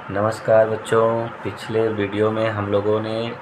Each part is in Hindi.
नमस्कार बच्चों, पिछले वीडियो में हम लोगों ने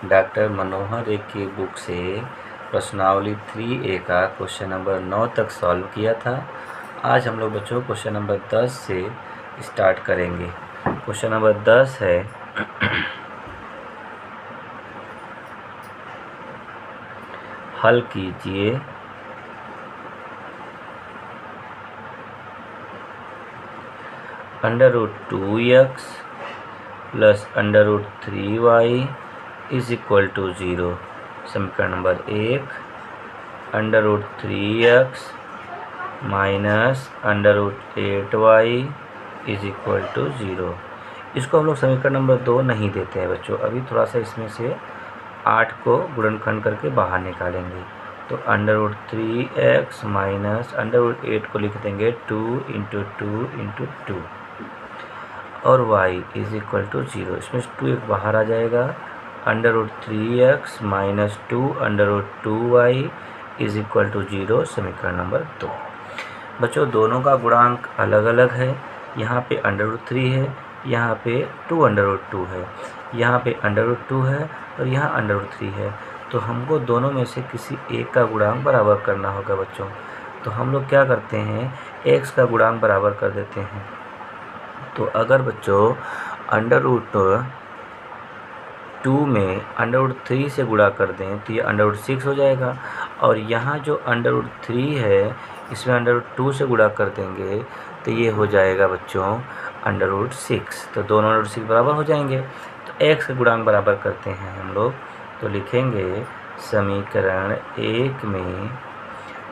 डॉक्टर मनोहर एक की बुक से प्रश्नावली 3A का क्वेश्चन नंबर 9 तक सॉल्व किया था। आज हम लोग बच्चों क्वेश्चन नंबर 10 से स्टार्ट करेंगे। क्वेश्चन नंबर 10 है हल कीजिए √2x plus √3y is equal to 0। समीकरण number 1 √3x minus √8y is equal to 0। इसको हम लोग समीकरण नंबर 2 नहीं देते हैं बच्चों। अभी थोड़ा सा इसमें से 8 को गुणनखंड करके बाहर निकालेंगे। तो √3x माइनस √8 को लिख देंगे 2 × 2 × 2 और y इज इक्वल टू 0। इसमें से 2 एक बाहर आ जाएगा। √3x minus 2 √2y is equal to 0। समीकरण नंबर 2। बच्चों दोनों का गुणांक अलग अलग है। यहाँ पे √3 है, यहाँ पे 2 √2 है, यहाँ पे √2 है और यहाँ √3 है। तो हमको दोनों में से किसी एक का गुणांक बराबर करना होगा बच्चों। तो हम लोग क्या करते हैं, x का गुणांक बराबर कर देते हैं। तो अगर बच्चों √2 में √3 से गुणा कर दें तो ये √6 हो जाएगा। और यहाँ जो √3 है इसमें √2 से गुणा कर देंगे तो ये हो जाएगा बच्चों √6। तो दोनों √6 बराबर हो जाएंगे। तो x का गुणांक बराबर करते हैं हम लोग। तो लिखेंगे समीकरण 1 में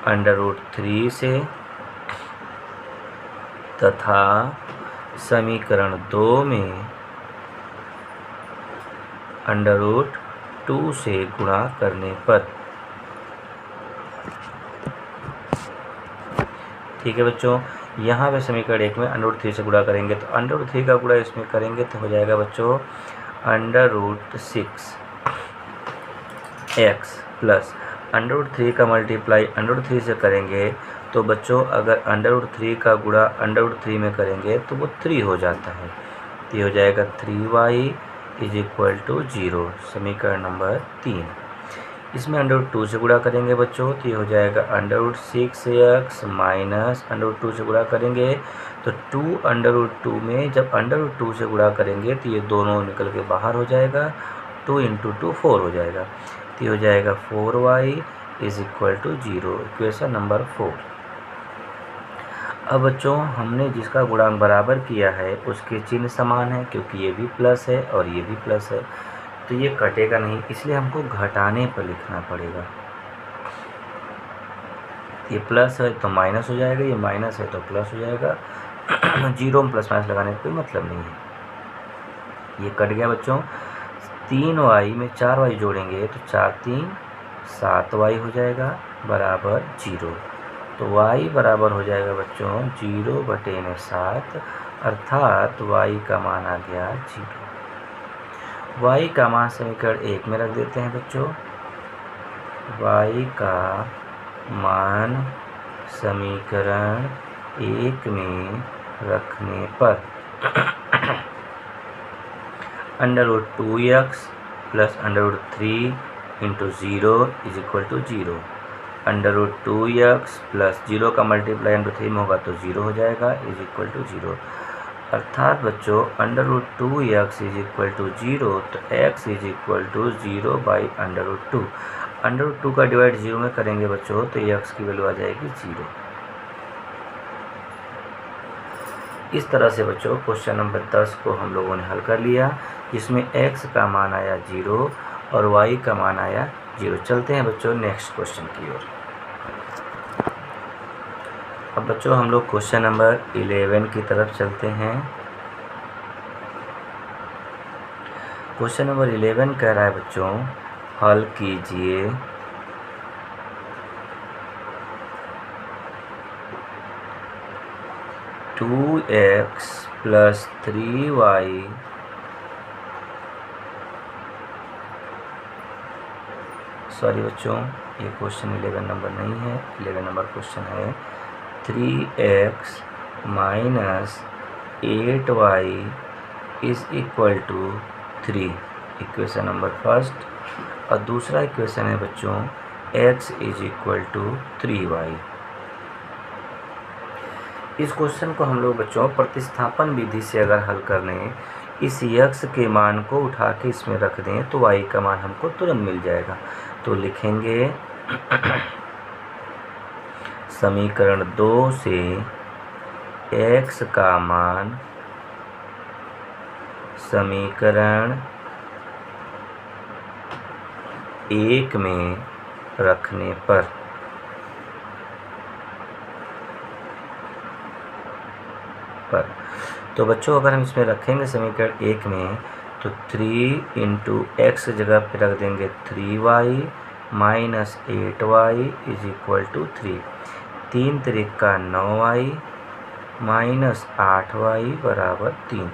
√3 से तथा समीकरण 2 में √2 से गुणा करने पर। ठीक है बच्चों, यहाँ पे समीकरण 1 में √3 से गुणा करेंगे तो √3 का गुणा इसमें करेंगे तो हो जाएगा बच्चों √6x प्लस √3 का मल्टीप्लाई √3 से करेंगे तो बच्चों अगर √3 का गुणा √3 में करेंगे तो वो 3 हो जाता है। तो ये हो जाएगा 3y इज इक्वल टू 0। समीकरण नंबर 3। इसमें √2 से गुणा करेंगे बच्चों तो ये हो जाएगा √6x माइनस √2 से गुणा करेंगे तो 2 √2 में जब √2 से गुणा करेंगे तो ये दोनों निकल के बाहर हो जाएगा। 2 × 2 4 हो जाएगा। तो ये हो जाएगा 4y is equal to 0। Equation number 4। अब बच्चों हमने जिसका गुणांक बराबर किया है उसके चिन्ह समान है, क्योंकि ये भी प्लस है और ये भी प्लस है तो ये कटेगा नहीं, इसलिए हमको घटाने पर लिखना पड़ेगा। ये प्लस है तो माइनस हो जाएगा, ये माइनस है तो प्लस हो जाएगा। 0 में प्लस माइनस लगाने का कोई मतलब नहीं है। ये कट गया बच्चों। 3y में 4y जोड़ेंगे तो 4 3 7y हो जाएगा बराबर 0। तो y बराबर हो जाएगा बच्चों 0/7, अर्थात y का मान आ गया 0। y का मान समीकरण 1 में रख देते हैं बच्चों। y का मान समीकरण 1 में रखने पर √2x plus √3 × 0 is equal to 0। √2x plus 0 का मल्टीप्लाई √3 में होगा तो 0 हो जाएगा इज इक्वल टू 0। अर्थात बच्चों √2x इज इक्वल टू 0। तो x इज इक्वल टू 0/√2। √2 का डिवाइड 0 में करेंगे बच्चों तो x की वैल्यू आ जाएगी 0। इस तरह से बच्चों क्वेश्चन नंबर 10 को हम लोगों ने हल कर लिया, जिसमें x का मान आया 0 और y का मान आया 0। चलते हैं बच्चों नेक्स्ट क्वेश्चन की ओर। अब बच्चों हम लोग क्वेश्चन नंबर 11 की तरफ चलते हैं। क्वेश्चन नंबर 11 कह रहा है बच्चों हल कीजिए (2x + 3y) सॉरी बच्चों, ये क्वेश्चन 11 नंबर नहीं है, 11 नंबर क्वेश्चन है 3x - 8y is equal to 3, equation number first. और दूसरा इक्वेशन है बच्चों x is equal to 3y। इस क्वेश्चन को हम लोग बच्चों प्रतिस्थापन विधि से अगर हल कर लें, इस x के मान को उठा के इसमें रख दें तो y का मान हमको तुरंत मिल जाएगा। तो लिखेंगे समीकरण 2 से x का मान समीकरण 1 में रखने पर तो बच्चों अगर हम इसमें रखेंगे समीकरण 1 में तो 3 इंटू एक्स जगह पे रख देंगे 3y minus 8y is equal to 3। 3 3 9y minus 8y बराबर 3।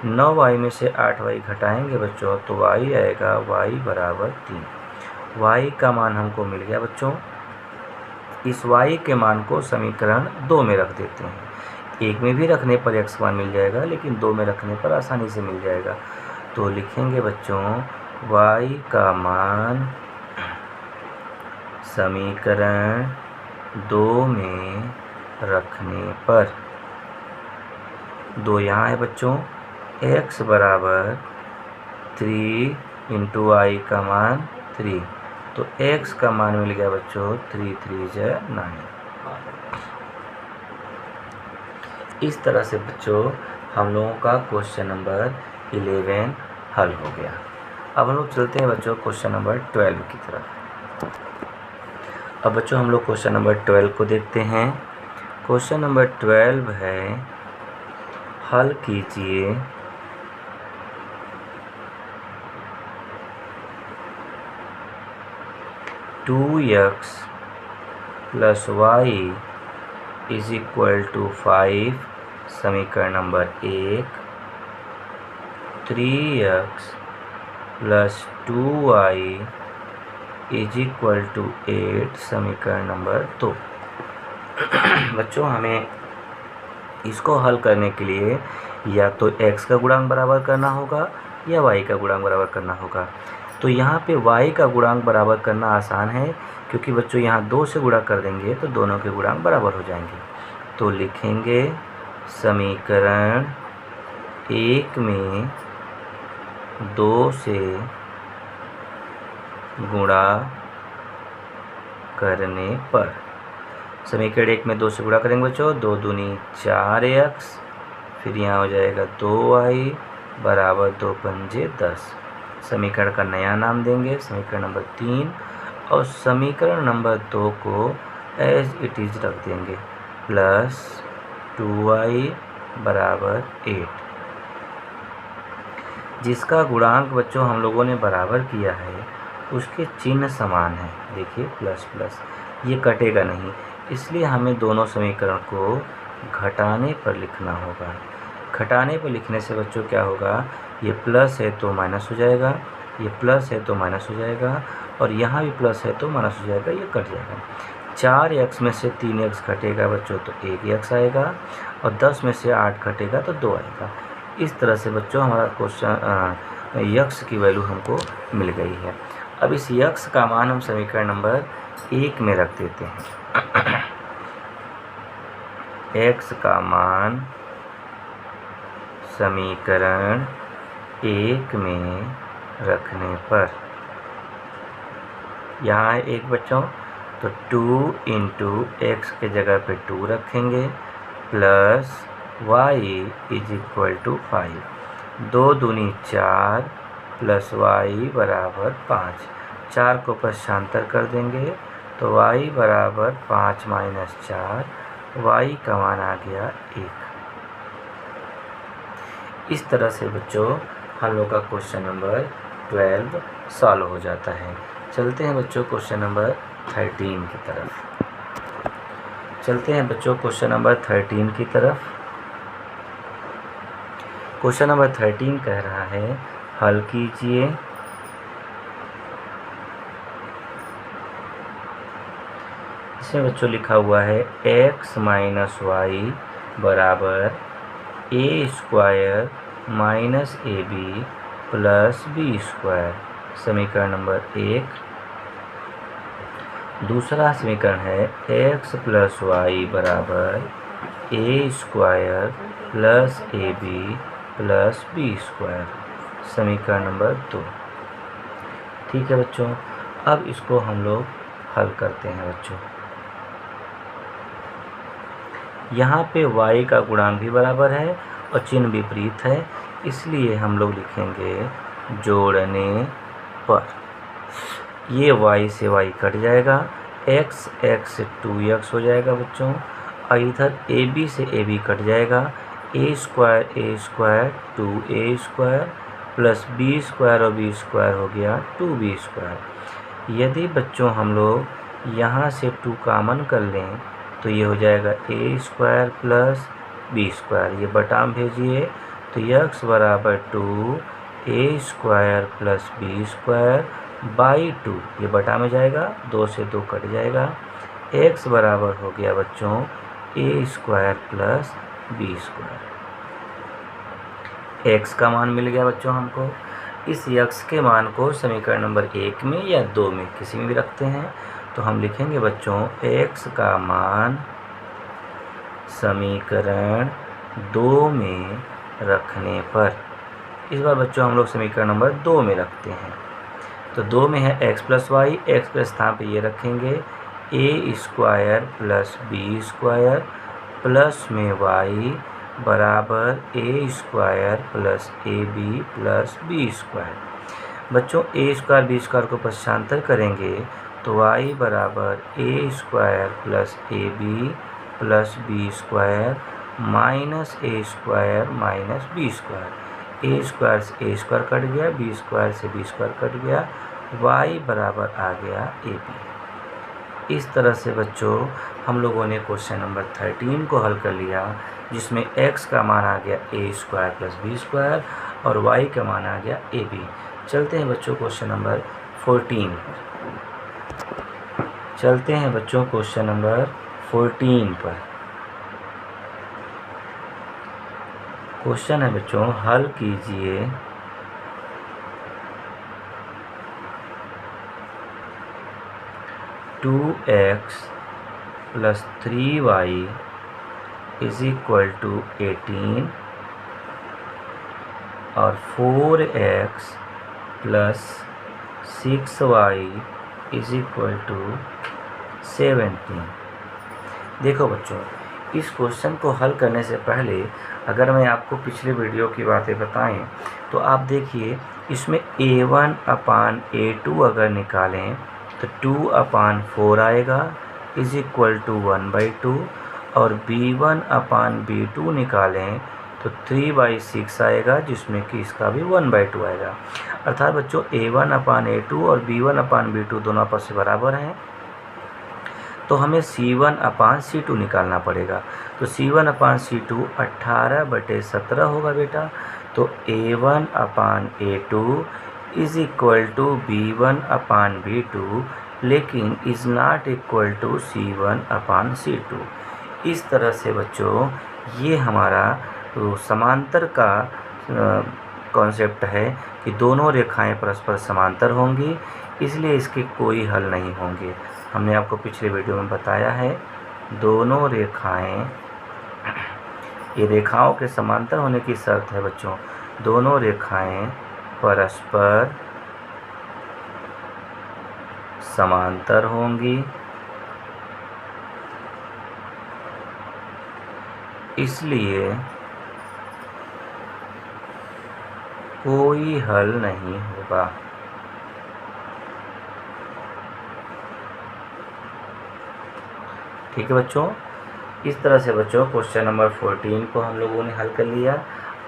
9y में से 8y घटाएंगे बच्चों तो y आएगा y बराबर 3। y का मान हमको मिल गया बच्चों। इस y के मान को समीकरण 2 में रख देते हैं। 1 में भी रखने पर x मान मिल जाएगा, लेकिन 2 में रखने पर आसानी से मिल जाएगा। तो लिखेंगे बच्चों y का मान समीकरण 2 में रखने पर 2 यहाँ है बच्चों, x बराबर 3 इंटू वाई का मान 3, तो x का मान मिल गया बच्चों 3 3 9। इस तरह से बच्चों हम लोगों का क्वेश्चन नंबर 11 हल हो गया। अब हम लोग चलते हैं बच्चों क्वेश्चन नंबर 12 की तरफ। अब बच्चों हम लोग क्वेश्चन नंबर 12 को देखते हैं। क्वेश्चन नंबर 12 है, हल कीजिए two x plus y is equal to 5 समीकरण number 1, 3x plus 2y is equal to 8 समीकरण नंबर 2। बच्चों हमें इसको हल करने के लिए या तो x का गुणांक बराबर करना होगा या y का गुणांक बराबर करना होगा। तो यहाँ पे y का गुणांक बराबर करना आसान है, क्योंकि बच्चों यहाँ 2 से गुणा कर देंगे तो दोनों के गुणांक बराबर हो जाएंगे। तो लिखेंगे समीकरण 1 में 2 से गुणा करने पर, समीकरण 1 में 2 से गुणा करेंगे बच्चों, 2 दूनी 4x, फिर यहाँ हो जाएगा 2y बराबर 2 पंजे 10। समीकरण का नया नाम देंगे समीकरण नंबर 3, और समीकरण नंबर 2 को एज इट इज रख देंगे प्लस 2y बराबर 8, जिसका गुणांक बच्चों हम लोगों ने बराबर किया है उसके चिन्ह समान है। देखिए प्लस प्लस, ये कटेगा नहीं, इसलिए हमें दोनों समीकरण को घटाने पर लिखना होगा। घटाने पर लिखने से बच्चों क्या होगा, ये प्लस है तो माइनस हो जाएगा, ये प्लस है तो माइनस हो जाएगा, और यहाँ भी प्लस है तो माइनस हो जाएगा, ये कट जाएगा। 4x में से 3x घटेगा बच्चों तो 1x आएगा, और 10 में से 8 घटेगा तो 2 आएगा। इस तरह से बच्चों हमारा क्वेश्चन x की वैल्यू हमको मिल गई है। अब इस x का मान हम समीकरण नंबर 1 में रख देते हैं। x का मान समीकरण 1 में रखने पर, यहाँ है 1 बच्चों, तो 2 इंटू एक्स के जगह पे 2 रखेंगे plus y is equal to 5। 2 दूनी 4 प्लस y बराबर 5। 4 को पश्चांतर कर देंगे तो y बराबर 5 माइनस 4, y का मान आ गया 1। इस तरह से बच्चों हम लोग का क्वेश्चन नंबर 12 सॉल्व हो जाता है। चलते हैं बच्चों क्वेश्चन नंबर 13 की तरफ। चलते हैं बच्चों क्वेश्चन नंबर 13 की तरफ। क्वेश्चन नंबर 13 कह रहा है, हल कीजिए इसमें बच्चों लिखा हुआ है x माइनस वाई बराबर a स्क्वायर minus a b plus b square, समीकरण नंबर 1। दूसरा समीकरण है एक्स प्लस वाई बराबर a square plus a b plus b square, समीकरण नंबर 2। ठीक है बच्चों, अब इसको हम लोग हल करते हैं बच्चों। यहाँ पे y का गुणांक भी बराबर है और चिन्ह विपरीत है, इसलिए हम लोग लिखेंगे जोड़ने पर ये y से y कट जाएगा, x से 2x हो जाएगा बच्चों, और इधर ab से ab कट जाएगा, a square 2a square plus b square और b स्क्वायर हो गया 2b स्क्वायर। यदि बच्चों हम लोग यहाँ से 2 कॉमन कर लें तो ये हो जाएगा a square plus b square, ये बटा में भेजिए तो x बराबर 2a square plus b square by 2, ये बटा में जाएगा, 2 से 2 कट जाएगा, x बराबर हो गया बच्चों a square plus b square. x का मान मिल गया बच्चों हमको। इस x के मान को समीकरण नंबर 1 में या 2 में किसी में भी रखते हैं, तो हम लिखेंगे बच्चों x का मान समीकरण 2 में रखने पर, इस बार बच्चों हम लोग समीकरण नंबर 2 में रखते हैं। तो 2 में है x प्लस वाई, x के स्थान पे ये रखेंगे a square plus b square plus में y बराबर a square plus ab plus b square. बच्चों a स्क्वायर b स्क्वायर को पक्षांतर करेंगे तो y बराबर a square plus ab plus b square minus a स्क्वायर minus b square, a square से a स्क्वायर कट गया, b स्क्वायर से b स्क्वायर कट गया, y बराबर आ गया ab। इस तरह से बच्चों हम लोगों ने क्वेश्चन नंबर 13 को हल कर लिया, जिसमें x का मान आ गया a square plus b square और y का मान आ गया ab। चलते हैं बच्चों क्वेश्चन नंबर 14 पर। चलते हैं बच्चों क्वेश्चन नंबर 14 पर। क्वेश्चन है बच्चों, हल कीजिए two x plus 3y is equal to 18 और 4x plus 6y is equal to 17। देखो बच्चों, इस क्वेश्चन को हल करने से पहले अगर मैं आपको पिछले वीडियो की बातें बताएं तो आप देखिए, इसमें a1 अपान a2 अगर निकालें तो 2 अपान 4 आएगा इज इक्वल टू 1/2, और b1 अपान b2 निकालें तो 3/6 आएगा, जिसमें कि इसका भी 1/2 आएगा। अर्थात बच्चों a1 अपान a2 और b1 अपान b2 दोनों आपस में बराबर हैं, तो हमें c1 अपान c2 निकालना पड़ेगा। तो c1 अपान c2 18/17 होगा बेटा। तो a1 upon a2 is equal to b1 upon b2, लेकिन is not equal to c1 upon c2। इस तरह से बच्चों ये हमारा समांतर का कॉन्सेप्ट है कि दोनों रेखाएं परस्पर समांतर होंगी, इसलिए इसके कोई हल नहीं होंगे। हमने आपको पिछले वीडियो में बताया है, दोनों रेखाएं, ये रेखाओं के समांतर होने की शर्त है बच्चों, दोनों रेखाएं परस्पर समांतर होंगी, इसलिए कोई हल नहीं होगा। ठीक है बच्चों, इस तरह से बच्चों क्वेश्चन नंबर 14 को हम लोगों ने हल कर लिया।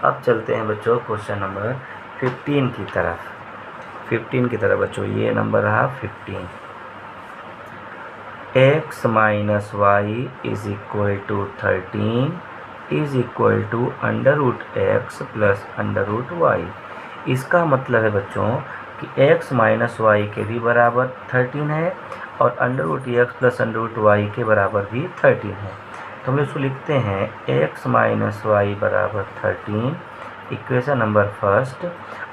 अब चलते हैं बच्चों क्वेश्चन नंबर 15 की तरफ। 15 की तरफ बच्चों, ये नंबर रहा 15। x minus y is equal to 13 is equal to √x plus √y। इसका मतलब है बच्चों कि x माइनस वाई के भी बराबर 13 है और √x प्लस √y के बराबर भी 13 है। तो हम इसको लिखते हैं x माइनस वाई बराबर 13 इक्वेशन नंबर फर्स्ट,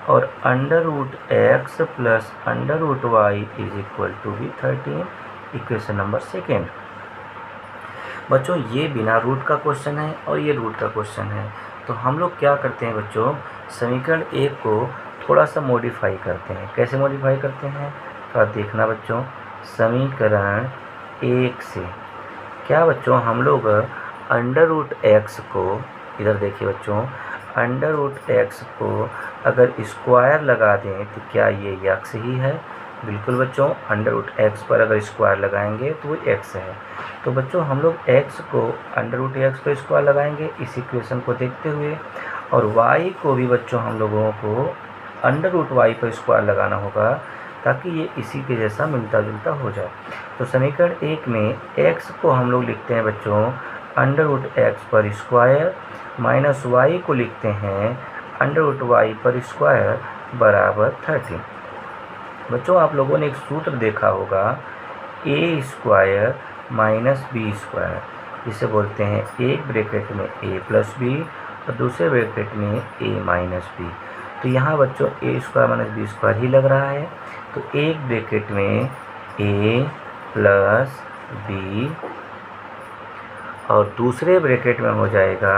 और under root x plus under root y is equal to भी 13 इक्वेशन नंबर सेकेंड। बच्चों ये बिना रूट का क्वेश्चन है और ये रूट का क्वेश्चन है, तो हम लोग क्या करते हैं बच्चों, समीकरण एक को थोड़ा सा मॉडिफाई करते हैं। कैसे मॉडिफाई करते हैं तो आप देखना बच्चों, समीकरण एक से क्या बच्चों हम लोग अंडर रूट एक्स को, इधर देखिए बच्चों, अंडर रूट एक्स को अगर स्क्वायर लगा दें तो क्या ये यक्स ही है? बिल्कुल बच्चों, अंडर रूट एक्स पर अगर स्क्वायर लगाएंगे तो वो एक्स है। तो बच्चों हम लोग एक्स को अंडर रूट एक्स पर स्क्वायर लगाएंगे इस इक्वेशन को देखते हुए, और वाई को भी बच्चों हम लोगों को अंडर रूट वाई पर स्क्वायर लगाना होगा ताकि ये इसी के जैसा मिलता जुलता हो जाए। तो समीकरण एक में एक्स को हम लोग लिखते हैं बच्चों अंडर रूट एक्स पर स्क्वायर, माइनस वाई को लिखते हैं अंडर रूट वाई पर स्क्वायर बराबर 13। बच्चों आप लोगों ने एक सूत्र देखा होगा, ए स्क्वायर माइनस बी स्क्वायर, जिसे बोलते हैं एक ब्रैकेट में ए प्लस बी और दूसरे ब्रैकेट में ए माइनस बी। तो यहाँ बच्चों ए स्क्वायर माइनस बी स्क्वायर ही लग रहा है, तो एक ब्रैकेट में ए प्लस बी और दूसरे ब्रैकेट में हो जाएगा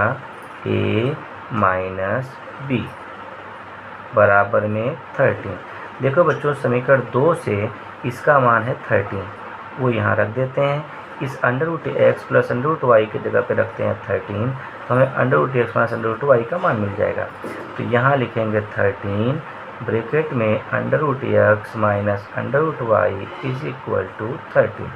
ए माइनस बी बराबर में 13। देखो बच्चों समीकरण 2 से इसका मान है 13, वो यहाँ रख देते हैं। इस under root x plus under root y की जगह पे रखते हैं 13, तो हमें under root x minus under root y का मान मिल जाएगा। तो यहाँ लिखेंगे 13 ब्रैकेट में under root x minus under root y is equal to 13।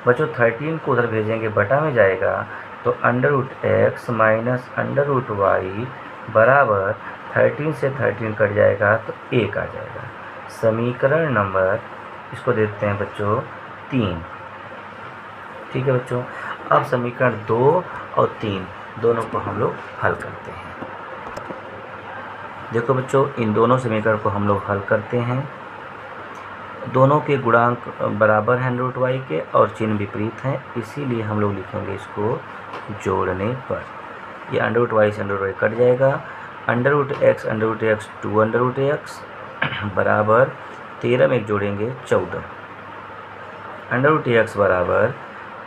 बच्चों 13 को उधर भेजेंगे बटा में जाएगा, तो under root x minus under root y बराबर 13 से 13 कट जाएगा तो 1 आ जाएगा। समीकरण नंबर इसको देते हैं बच्चों 3। ठीक है बच्चों, अब समीकरण 2 और 3 दोनों को हम लोग हल करते हैं। देखो बच्चों इन दोनों समीकरण को हम लोग हल करते हैं। दोनों के गुणांक बराबर हैं रूट वाई के और चिन्ह विपरीत हैं, इसीलिए हम लोग लिखेंगे इसको जोड़ने पर। ये अंडर रूट वाई से अंडर रूट वाई कट जाएगा। Under root x 2 under root x बराबर 13 में एक जोड़ेंगे 14। अंडर रूट एक्स बराबर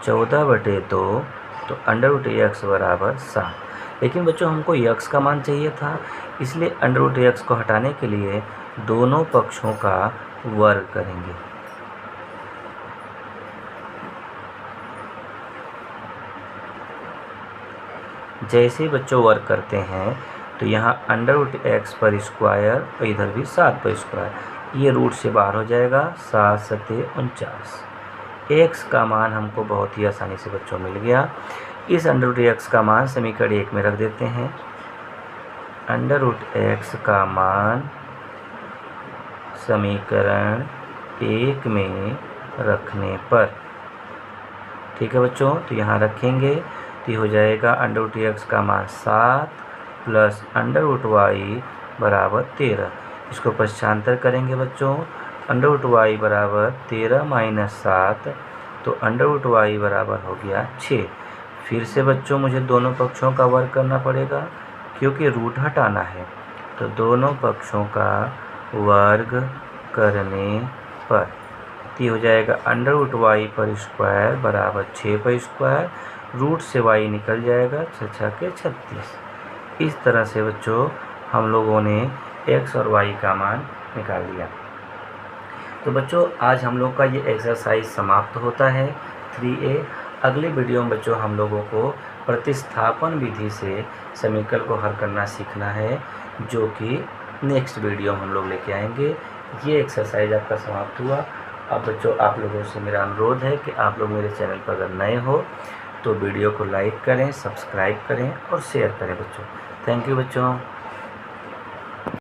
14/2, तो अंडर रूट एक्स बराबर 7। लेकिन बच्चों हमको एक्स का मान चाहिए था, इसलिए अंडर रूट एक्स को हटाने के लिए दोनों पक्षों का वर्ग करेंगे। जैसे बच्चों वर्ग करते हैं तो यहाँ अंडर रूट एक्स पर स्क्वायर और इधर भी 7 पर स्क्वायर, ये रूट से बाहर हो जाएगा, 7 7 49। एक्स का मान हमको बहुत ही आसानी से बच्चों मिल गया। इस अंडर रूट एक्स का मान समीकरण 1 में रख देते हैं। अंडर रूट एक्स का मान समीकरण 1 में रखने पर, ठीक है बच्चों, तो यहाँ रखेंगे तो ये हो जाएगा अंडर रूट एक्स का मान 7 प्लस अंडर रूट वाई बराबर 13। इसको पश्चांतर करेंगे बच्चों, अंडर रूट वाई बराबर 13 माइनस 7, तो अंडर रूट वाई बराबर हो गया 6। फिर से बच्चों मुझे दोनों पक्षों का वर्ग करना पड़ेगा क्योंकि रूट हटाना है, तो दोनों पक्षों का वर्ग करने पर ये हो जाएगा अंडर रूट वाई पर स्क्वायर बराबर 6 पर स्क्वायर, रूट से वाई निकल जाएगा, 6 के 36। इस तरह से बच्चों हम लोगों ने एक्स और वाई का मान निकाल लिया। तो बच्चों आज हम लोग का ये एक्सरसाइज समाप्त होता है 3A। अगले वीडियो में बच्चों हम लोगों को प्रतिस्थापन विधि से समीकरण को हल करना सीखना है, जो कि नेक्स्ट वीडियो में हम लोग लेके आएंगे। ये एक्सरसाइज आपका समाप्त हुआ। अब बच्चों आप लोगों से मेरा अनुरोध है कि आप लोग मेरे चैनल पर अगर नए हो तो वीडियो को लाइक करें, सब्सक्राइब करें और शेयर करें बच्चों। थैंक यू बच्चों।